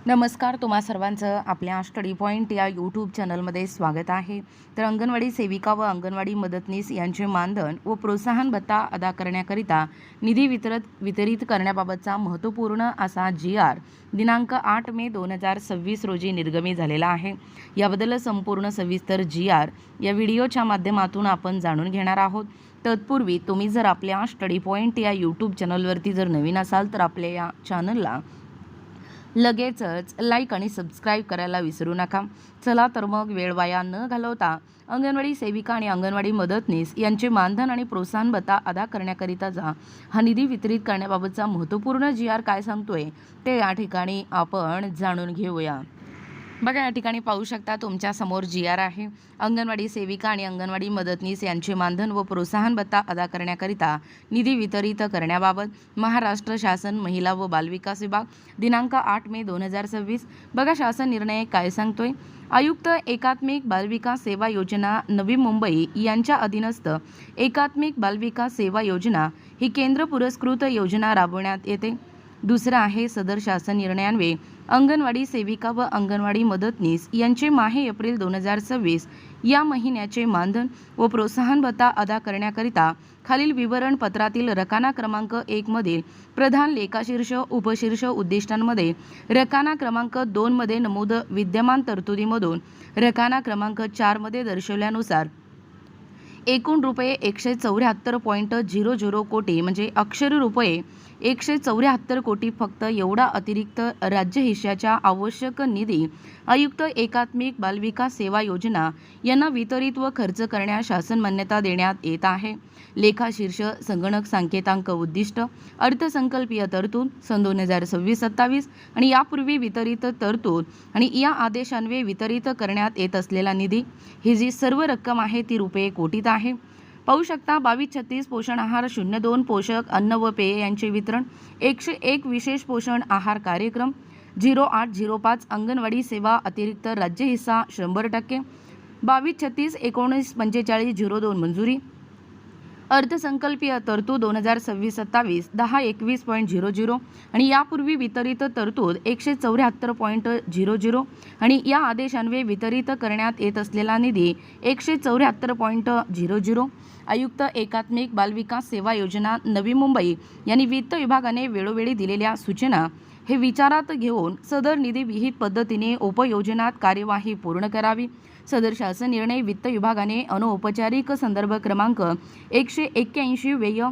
नमस्कार, तुम्हा सर्वांचं आपल्या स्टडी पॉईंट या यूट्यूब चॅनलमध्ये स्वागत आहे. तर अंगणवाडी सेविका व अंगणवाडी मदतनीस यांचे मानधन व प्रोत्साहन भत्ता अदा करण्याकरिता निधी वितरित करण्याबाबतचा महत्त्वपूर्ण असा GR दिनांक 8 मे 2026 रोजी निर्गमित झालेला आहे. याबद्दल संपूर्ण सविस्तर GR या व्हिडिओच्या माध्यमातून आपण जाणून घेणार आहोत. तत्पूर्वी तुम्ही जर आपल्या स्टडी पॉईंट या यूट्यूब चॅनलवरती जर नवीन असाल तर आपल्या या चॅनलला लगेचच लाईक आणि सबस्क्राईब करायला विसरू नका. चला तर मग वेळ वाया न घालवता अंगणवाडी सेविका आणि अंगणवाडी मदतनीस यांचे मानधन आणि प्रोत्साहन भत्ता अदा करण्याकरिताचा हा निधी वितरित करण्याबाबतचा महत्त्वपूर्ण GR काय सांगतोय ते या ठिकाणी आपण जाणून घेऊया. बघा, या ठिकाणी पाहू शकता तुमच्या समोर GR आहे. अंगणवाडी सेविका आणि अंगणवाडी मदतनीस यांचे मानधन व प्रोत्साहन भत्ता अदा करण्याकरिता निधी वितरित करण्याबाबत महाराष्ट्र शासन महिला व बालविकास विभाग दिनांक 8 मे 2026. बघा, शासन निर्णय काय सांगतोय. आयुक्त एकात्मिक बालविकास सेवा योजना नवी मुंबई यांच्या अधीनस्थ एकात्मिक बालविकास सेवा योजना ही केंद्र पुरस्कृत योजना राबवण्यात येते. दुसरं आहे, सदर शासन निर्णयान्वये अंगणवाडी सेविका व अंगणवाडी मदतनीस यांचे माहे एप्रिल 2026 या महिन्याचे मानधन व प्रोत्साहन भत्ता अदा करण्याकरिता खालील विवरण पत्रातील रकाना क्रमांक 1 मधील प्रधान लेखाशीर्ष उपशीर्ष उद्दिष्टांमध्ये रकाना क्रमांक 2 मध्ये नमूद विद्यमान तरतुदीमधून रकाना क्रमांक 4 मध्ये दर्शवल्यानुसार एकूण रुपये 174.00 कोटी म्हणजे अक्षर रुपये 174 कोटी फक्त एवढा अतिरिक्त राज्य हिश्श्याच्या आवश्यक निधी आयुक्त एकात्मिक बालविकास सेवा योजना यांना वितरित व खर्च करण्यास शासन मान्यता देण्यात येत आहे. लेखाशीर्ष संगणक सांकेतांक उद्दिष्ट अर्थसंकल्पीय तरतूद सन 2026-27 आणि यापूर्वी वितरित तरतूद आणि या आदेशान्वये वितरित करण्यात येत असलेला निधी ही जी सर्व रक्कम आहे ती रुपये कोटीत आहे. पाहू शकता 22-36 पोषण आहार 02 पोषक अन्न व पेय यांचे वितरण 101 विशेष पोषण आहार कार्यक्रम 0805 अंगणवाडी सेवा अतिरिक्त राज्य हिस्सा 100%. 22-36 19-45 02 मंजुरी अर्थसंकल्पीय तरतूद 2026-27 10-21.00 आणि यापूर्वी वितरित तरतूद 174.00 आणि या आदेशान्वये वितरित करण्यात येत असलेला निधी 174.00. आयुक्त एकात्मिक बालविकास सेवा योजना नवी मुंबई यांनी वित्त विभागाने वेळोवेळी दिलेल्या सूचना हे विचारात घेऊन सदर निधी विहित पद्धतीने उपयोजनात कार्यवाही पूर्ण करावी. सदर शासन निर्णय वित्त विभागाने अनौपचारिक संदर्भ क्रमांक 181 व्यय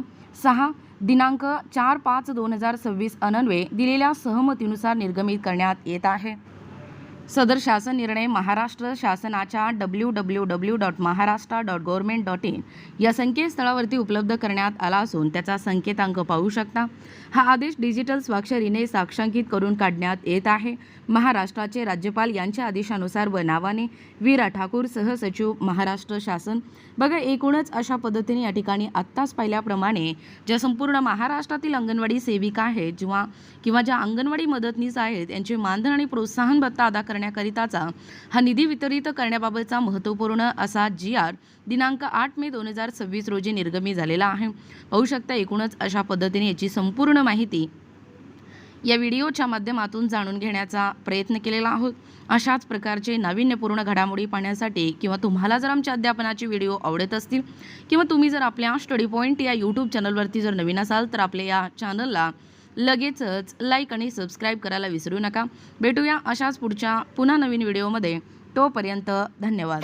6 दिनांक 4/5/2026 अन्वये दिलेल्या सहमतीनुसार निर्गमित करण्यात येत आहे. सदर शासन निर्णय महाराष्ट्र शासनाच्या www.maharashtra.government.in या संकेतस्थळावरती उपलब्ध करण्यात आला असून त्याचा संकेतांक पाहू शकता. हा आदेश डिजिटल स्वाक्षरीने साक्षांकित करून काढण्यात येत आहे. महाराष्ट्राचे राज्यपाल यांच्या आदेशानुसार व नावाने वीरा ठाकूर सहसचिव महाराष्ट्र शासन. बघा, एकूणच अशा पद्धतीने या ठिकाणी आत्ताच पाहिल्याप्रमाणे ज्या संपूर्ण महाराष्ट्रातील अंगणवाडी सेविका आहेत किंवा ज्या अंगणवाडी मदतनीस आहेत यांचे मानधन आणि प्रोत्साहन भत्ता अदा करण्याकरिताचा हा निधी वितरित करण्याबाबतचा महत्त्वपूर्ण असा GR दिनांक 8 मे 2026 रोजी निर्गमित झालेला आहे. पाहू शकता, एकूणच अशा पद्धतीने याची संपूर्ण माहिती या व्हिडिओच्या माध्यमातून जाणून घेण्याचा प्रयत्न केलेला आहोत. अशाच प्रकारचे नाविन्यपूर्ण घडामोडी पाहण्यासाठी किंवा तुम्हाला जर आमच्या अध्यापनाचे व्हिडिओ आवडत असतील किंवा तुम्ही जर आपल्या स्टडी पॉईंट या यूट्यूब चॅनलवरती जर नवीन असाल तर आपल्या या चॅनलला लगेचच लाईक आणि सबस्क्राईब करायला विसरू नका. भेटूया अशाच पुन्हा नवीन व्हिडिओमध्ये. तोपर्यंत धन्यवाद.